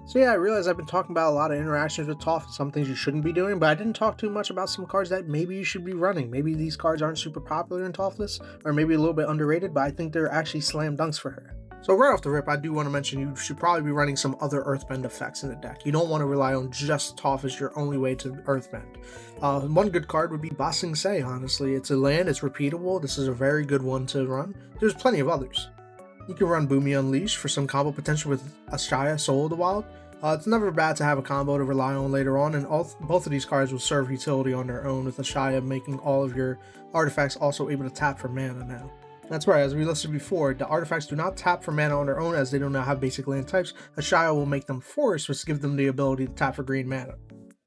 So yeah, I realize I've been talking about a lot of interactions with Toph and some things you shouldn't be doing, but I didn't talk too much about some cards that maybe you should be running. Maybe these cards aren't super popular in Toph lists, or maybe a little bit underrated, but I think they're actually slam dunks for her. So right off the rip, I do want to mention you should probably be running some other Earthbend effects in the deck. You don't want to rely on just Toph as your only way to Earthbend. One good card would be Bossing Say, honestly. It's a land, it's repeatable, this is a very good one to run. There's plenty of others. You can run Boomy Unleash for some combo potential with Ashaya, Soul of the Wild. It's never bad to have a combo to rely on later on, and both of these cards will serve utility on their own, with Ashaya making all of your artifacts also able to tap for mana now. That's right, as we listed before, the artifacts do not tap for mana on their own as they do not have basic land types. Ashaya will make them force, which gives them the ability to tap for green mana.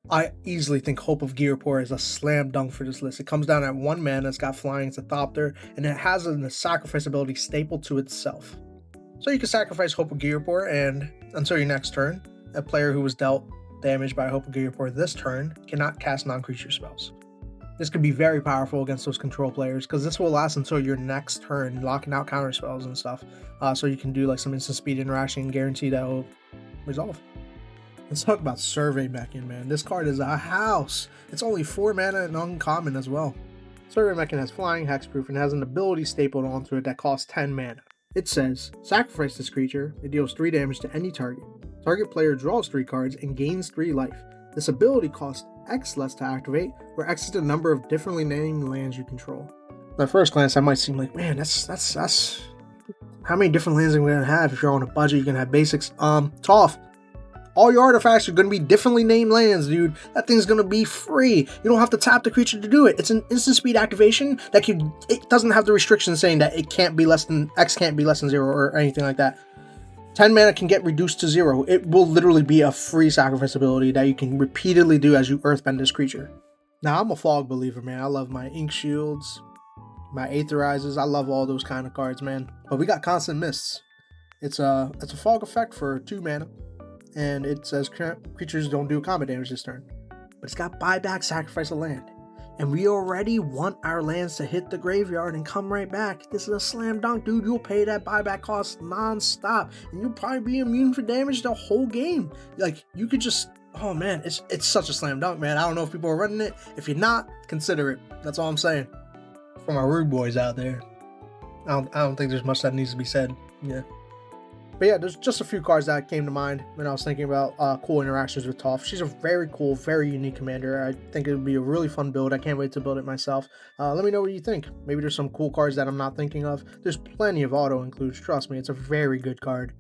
I easily think Hope of Gearpore is a slam dunk for this list. It comes down at 1 mana, it's got flying, it's a Thopter, and it has a sacrifice ability stapled to itself. So you can sacrifice Hope of Gearpore, and until your next turn, a player who was dealt damage by Hope of Gearpore this turn cannot cast non-creature spells. This could be very powerful against those control players, because this will last until your next turn, locking out counter spells and stuff. So you can do like some instant speed interaction and guarantee that will resolve. Let's talk about Survey Mechan, man. This card is a house. It's only 4 mana and uncommon as well. Survey Mechan has flying, hexproof, and has an ability stapled onto it that costs 10 mana. It says, sacrifice this creature, it deals 3 damage to any target. Target player draws 3 cards and gains 3 life. This ability costs X less to activate, where X is the number of differently named lands you control. At first glance, that might seem like, man, that's how many different lands are we gonna have? If you're on a budget, you're gonna have basics. Toph. All your artifacts are going to be differently named lands, dude. That thing's going to be free. You don't have to tap the creature to do it. It's an instant speed activation that it doesn't have the restriction saying that it can't be less than, X can't be less than 0 or anything like that. 10 mana can get reduced to 0. It will literally be a free sacrifice ability that you can repeatedly do as you earthbend this creature. Now, I'm a Fog believer, man. I love my Ink Shields, my Aetherizes. I love all those kind of cards, man. But we got Constant Mists. It's a Fog effect for 2 mana. And it says creatures don't do combat damage this turn. But it's got buyback, sacrifice a land. And we already want our lands to hit the graveyard and come right back. This is a slam dunk, dude. You'll pay that buyback cost non-stop. And you'll probably be immune for damage the whole game. Like, you could just, oh man, it's such a slam dunk, man. I don't know if people are running it. If you're not, consider it. That's all I'm saying. For my rude boys out there. I don't think there's much that needs to be said. Yeah. But yeah, there's just a few cards that came to mind when I was thinking about cool interactions with Toph. She's a very cool, very unique commander. I think it would be a really fun build. I can't wait to build it myself. Let me know what you think. Maybe there's some cool cards that I'm not thinking of. There's plenty of auto includes. Trust me, it's a very good card.